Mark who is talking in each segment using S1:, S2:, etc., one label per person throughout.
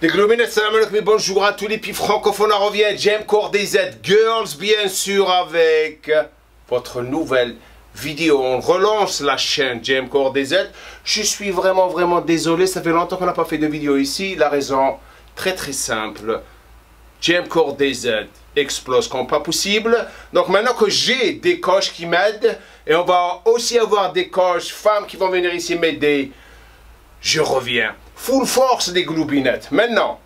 S1: Les Globinettes, salam alaikum, bonjour à tous les pays francophones, on revient, Jem Core DZ Girls, bien sûr, avec votre nouvelle vidéo. On relance la chaîne Jem Core DZ. Je suis vraiment désolé, ça fait longtemps qu'on n'a pas fait de vidéo ici. La raison, très simple, Jem Core DZ explose comme pas possible. Donc maintenant que j'ai des coachs qui m'aident, et on va aussi avoir des coachs femmes qui vont venir ici m'aider, je reviens. Full force des Globinettes. Maintenant,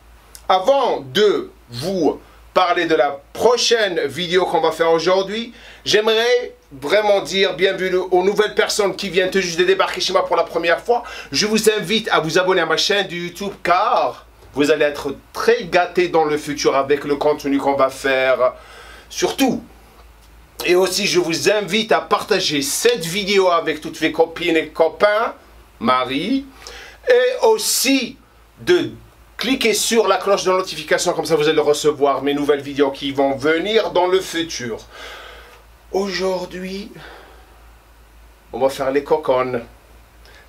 S1: avant de vous parler de la prochaine vidéo qu'on va faire aujourd'hui, j'aimerais vraiment dire bienvenue aux nouvelles personnes qui viennent tout juste de débarquer chez moi pour la première fois. Je vous invite à vous abonner à ma chaîne de YouTube car vous allez être très gâtés dans le futur avec le contenu qu'on va faire. Surtout. Et aussi, je vous invite à partager cette vidéo avec toutes vos copines et copains, Marie. Et aussi de cliquer sur la cloche de notification, comme ça vous allez recevoir mes nouvelles vidéos qui vont venir dans le futur. Aujourd'hui, on va faire les cocones.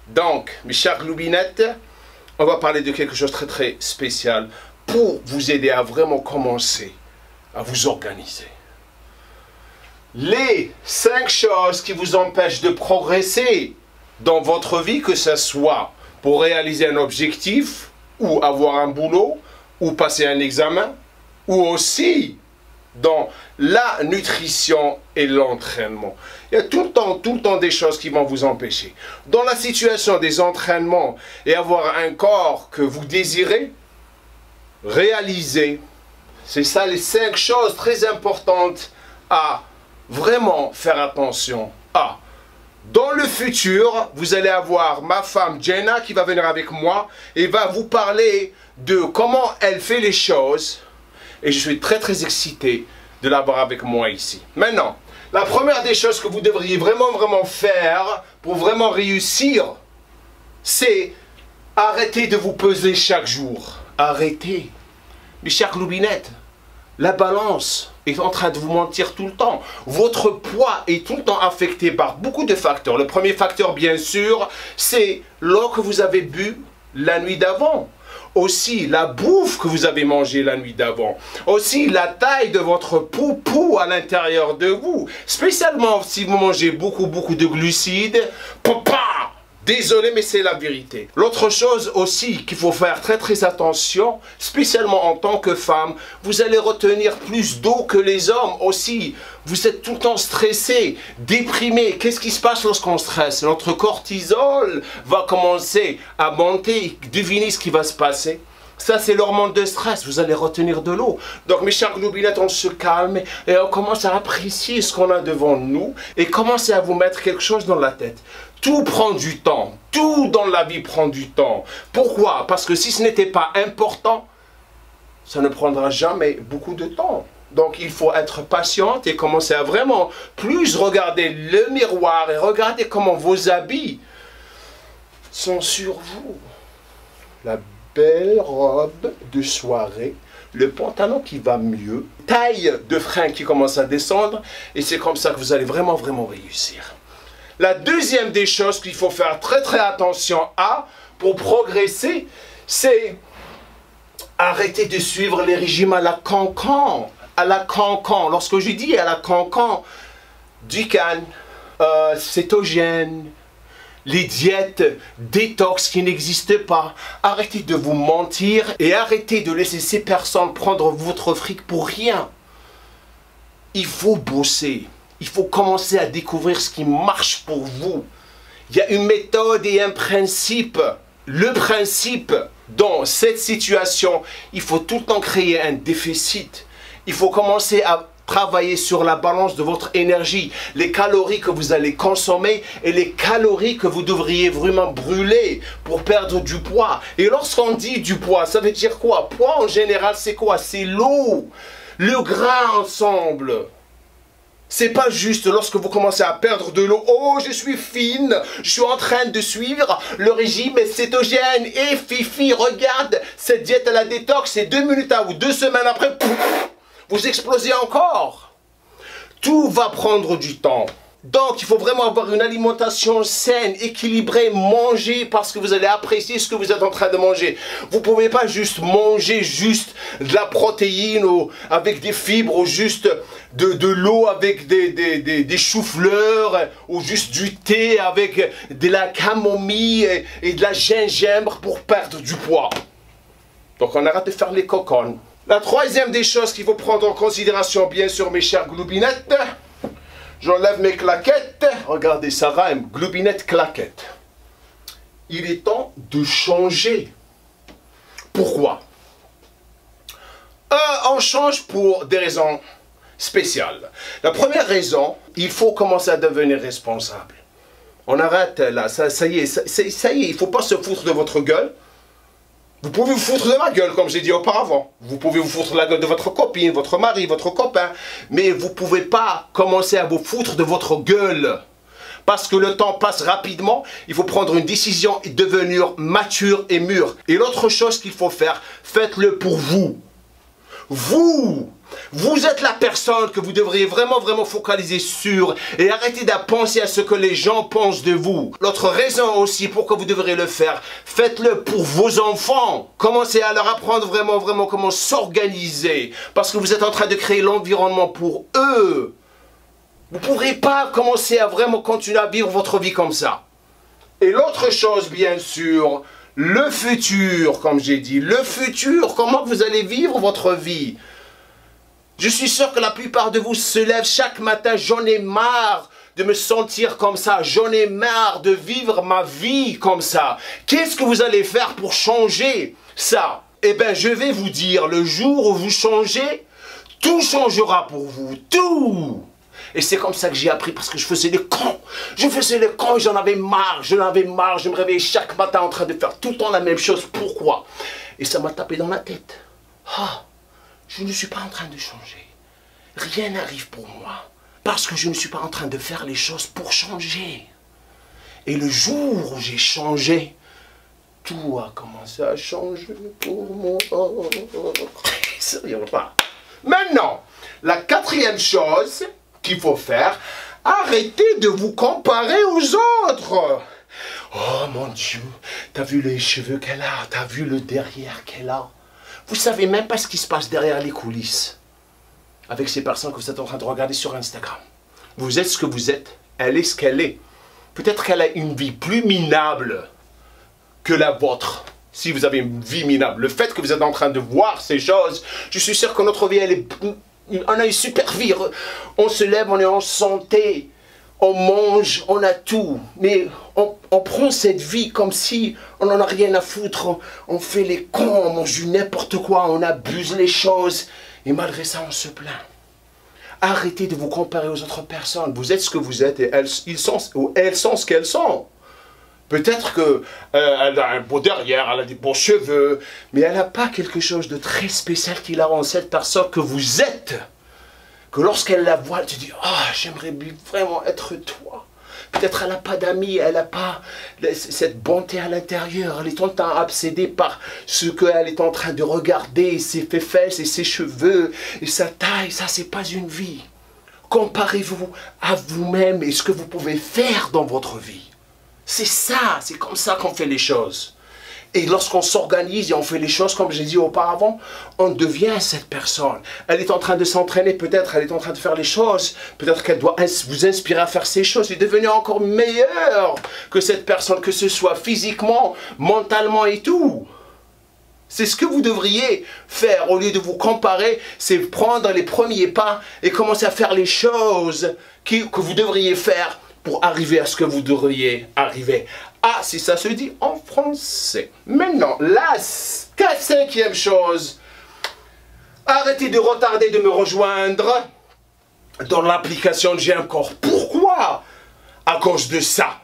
S1: Donc, mes chers Globinettes, on va parler de quelque chose de très spécial pour vous aider à vraiment commencer à vous organiser. Les 5 choses qui vous empêchent de progresser dans votre vie, que ce soit pour réaliser un objectif, ou avoir un boulot, ou passer un examen, ou aussi dans la nutrition et l'entraînement. Il y a tout le temps des choses qui vont vous empêcher. Dans la situation des entraînements et avoir un corps que vous désirez réaliser, c'est ça les 5 choses très importantes à vraiment faire attention à. Dans le futur, vous allez avoir ma femme Jenna qui va venir avec moi et va vous parler de comment elle fait les choses. Et je suis très excité de l'avoir avec moi ici. Maintenant, la première des choses que vous devriez vraiment faire pour vraiment réussir, c'est arrêter de vous peser chaque jour. Arrêtez. Mes chers Globinettes, la balance est en train de vous mentir tout le temps. Votre poids est tout le temps affecté par beaucoup de facteurs. Le premier facteur, bien sûr, c'est l'eau que vous avez bu la nuit d'avant. Aussi, la bouffe que vous avez mangée la nuit d'avant. Aussi, la taille de votre poupou à l'intérieur de vous. Spécialement si vous mangez beaucoup de glucides. Papa! Désolé, mais c'est la vérité. L'autre chose aussi qu'il faut faire très attention, spécialement en tant que femme, vous allez retenir plus d'eau que les hommes aussi. Vous êtes tout le temps stressé, déprimé. Qu'est-ce qui se passe lorsqu'on stresse? Notre cortisol va commencer à monter. Devinez ce qui va se passer. Ça, c'est l'hormone de stress. Vous allez retenir de l'eau. Donc, mes chers Globinettes, on se calme et on commence à apprécier ce qu'on a devant nous et commencer à vous mettre quelque chose dans la tête. Tout prend du temps. Tout dans la vie prend du temps. Pourquoi? Parce que si ce n'était pas important, ça ne prendra jamais beaucoup de temps. Donc, il faut être patiente et commencer à vraiment plus regarder le miroir et regarder comment vos habits sont sur vous. La belle robe de soirée, le pantalon qui va mieux, taille de frein qui commence à descendre et c'est comme ça que vous allez vraiment réussir. La deuxième des choses qu'il faut faire très attention à pour progresser, c'est arrêter de suivre les régimes à la cancan. À la cancan. Lorsque je dis à la cancan, Dukan, cétogène, les diètes détox qui n'existent pas. Arrêtez de vous mentir et arrêtez de laisser ces personnes prendre votre fric pour rien. Il faut bosser. Il faut commencer à découvrir ce qui marche pour vous. Il y a une méthode et un principe. Le principe dans cette situation, il faut tout le temps créer un déficit. Il faut commencer à travailler sur la balance de votre énergie, les calories que vous allez consommer et les calories que vous devriez vraiment brûler pour perdre du poids. Et lorsqu'on dit du poids, ça veut dire quoi? Poids en général, c'est quoi? C'est l'eau, le gras ensemble. C'est pas juste lorsque vous commencez à perdre de l'eau. Oh, je suis fine, je suis en train de suivre le régime cétogène. Et Fifi, regarde, cette diète à la détox, c'est 2 minutes ou 2 semaines après, pouf, vous explosez encore. Tout va prendre du temps. Donc, il faut vraiment avoir une alimentation saine, équilibrée, manger parce que vous allez apprécier ce que vous êtes en train de manger. Vous ne pouvez pas juste manger juste de la protéine ou avec des fibres ou juste de l'eau avec des choux-fleurs ou juste du thé avec de la camomille et de la gingembre pour perdre du poids. Donc, on arrête de faire les cocones. La troisième des choses qu'il faut prendre en considération, bien sûr, mes chers gloubinettes, j'enlève mes claquettes. Regardez, ça rime. Gloubinette, claquette. Il est temps de changer. Pourquoi? On change pour des raisons spéciales. La première raison, il faut commencer à devenir responsable. On arrête là. Ça y est, il ne faut pas se foutre de votre gueule. Vous pouvez vous foutre de ma gueule, comme j'ai dit auparavant. Vous pouvez vous foutre de la gueule de votre copine, votre mari, votre copain. Mais vous ne pouvez pas commencer à vous foutre de votre gueule. Parce que le temps passe rapidement. Il faut prendre une décision et devenir mature et mûr. Et l'autre chose qu'il faut faire, faites-le pour vous. Vous êtes la personne que vous devriez vraiment focaliser sur et arrêter de penser à ce que les gens pensent de vous. L'autre raison aussi pourquoi vous devriez le faire, faites-le pour vos enfants. Commencez à leur apprendre vraiment comment s'organiser parce que vous êtes en train de créer l'environnement pour eux. Vous ne pourrez pas commencer à vraiment continuer à vivre votre vie comme ça. Et l'autre chose, bien sûr, le futur, comme j'ai dit, le futur, comment vous allez vivre votre vie. Je suis sûr que la plupart de vous se lèvent chaque matin, j'en ai marre de me sentir comme ça, j'en ai marre de vivre ma vie comme ça. Qu'est-ce que vous allez faire pour changer ça? Eh bien, je vais vous dire, le jour où vous changez, tout changera pour vous, tout. Et c'est comme ça que j'ai appris parce que je faisais les cons. Je faisais les cons, j'en avais marre, je me réveillais chaque matin en train de faire tout le temps la même chose. Pourquoi? Et ça m'a tapé dans la tête. Ah, je ne suis pas en train de changer. Rien n'arrive pour moi. Parce que je ne suis pas en train de faire les choses pour changer. Et le jour où j'ai changé, tout a commencé à changer pour moi. Sérieux pas. Maintenant, la quatrième chose qu'il faut faire, arrêtez de vous comparer aux autres. Oh mon Dieu, t'as vu les cheveux qu'elle a, t'as vu le derrière qu'elle a. Vous savez même pas ce qui se passe derrière les coulisses avec ces personnes que vous êtes en train de regarder sur Instagram. Vous êtes ce que vous êtes, elle est ce qu'elle est. Peut-être qu'elle a une vie plus minable que la vôtre. Si vous avez une vie minable, le fait que vous êtes en train de voir ces choses, je suis sûr que notre vie, on a une super vie. On se lève, on est en santé, on mange, on a tout. Mais on prend cette vie comme si on n'en a rien à foutre. On fait les cons, on mange n'importe quoi, on abuse les choses. Et malgré ça, on se plaint. Arrêtez de vous comparer aux autres personnes. Vous êtes ce que vous êtes et elles sont ce qu'elles sont. Peut-être qu'elle a un beau derrière, elle a des beaux cheveux, mais elle n'a pas quelque chose de très spécial qui la rend cette personne que vous êtes. Que lorsqu'elle la voit, elle te dit « Ah, j'aimerais vraiment être toi ». Peut-être elle n'a pas d'amis, elle n'a pas cette bonté à l'intérieur. Elle est tout le temps obsédée par ce qu'elle est en train de regarder, ses fesses et ses cheveux et sa taille. Ça, c'est pas une vie. Comparez-vous à vous-même et ce que vous pouvez faire dans votre vie. C'est ça, c'est comme ça qu'on fait les choses. Et lorsqu'on s'organise et on fait les choses comme j'ai dit auparavant, on devient cette personne. Elle est en train de s'entraîner, peut-être elle est en train de faire les choses, peut-être qu'elle doit vous inspirer à faire ces choses et devenir encore meilleure que cette personne, que ce soit physiquement, mentalement et tout. C'est ce que vous devriez faire au lieu de vous comparer, c'est prendre les premiers pas et commencer à faire les choses que vous devriez faire pour arriver à ce que vous devriez arriver. Ah, si ça se dit en français. Maintenant, la cinquième chose, arrêtez de retarder de me rejoindre dans l'application J'ai un corps. Pourquoi? À cause de ça.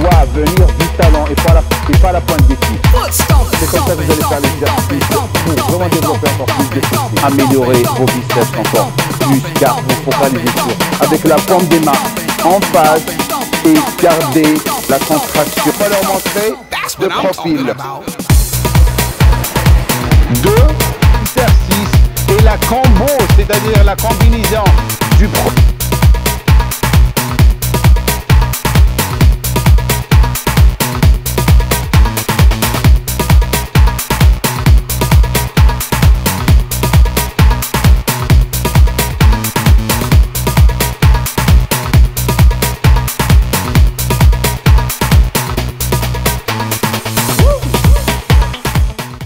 S2: doit venir du talent et pas la pointe des pieds. C'est comme ça que vous allez faire l'exercice pour vraiment développer encore plus de fessiers. Améliorer vos biceps encore plus car vous focalisez sur avec la paume des mains en face et garder la contraction. On va leur montrer de profil. 2 exercices et la combo, c'est-à-dire la combinaison du pro.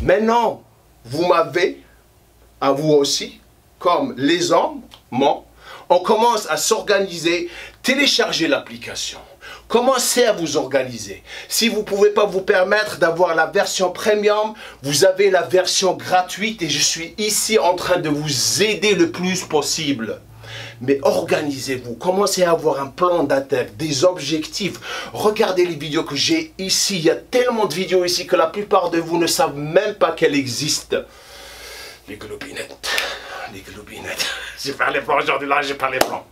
S1: Maintenant, vous m'avez, à vous aussi, comme les hommes, on commence à s'organiser, télécharger l'application. Commencez à vous organiser. Si vous ne pouvez pas vous permettre d'avoir la version premium, vous avez la version gratuite et je suis ici en train de vous aider le plus possible. Mais organisez-vous, commencez à avoir un plan d'attaque, des objectifs. Regardez les vidéos que j'ai ici. Il y a tellement de vidéos ici que la plupart de vous ne savent même pas qu'elles existent. Les globinettes, les globinettes. J'ai parlé pas aujourd'hui, là j'ai parlé blanc.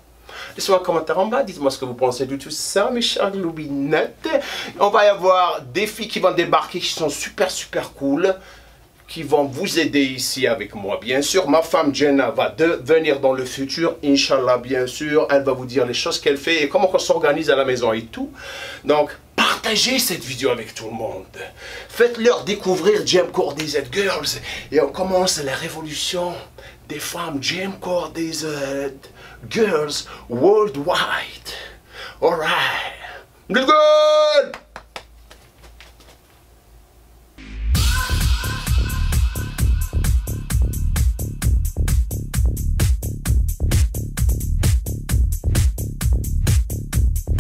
S1: Laissez-moi un commentaire en bas, dites-moi ce que vous pensez de tout ça, mes chers globinettes. On va y avoir des filles qui vont débarquer qui sont super cool, qui vont vous aider ici avec moi. Bien sûr, ma femme Jenna va venir dans le futur, Inch'Allah, bien sûr. Elle va vous dire les choses qu'elle fait et comment on s'organise à la maison et tout. Donc, partagez cette vidéo avec tout le monde. Faites-leur découvrir Gymcore DZ Girls. Et on commence la révolution des femmes Gymcore DZ Girls worldwide. Alright.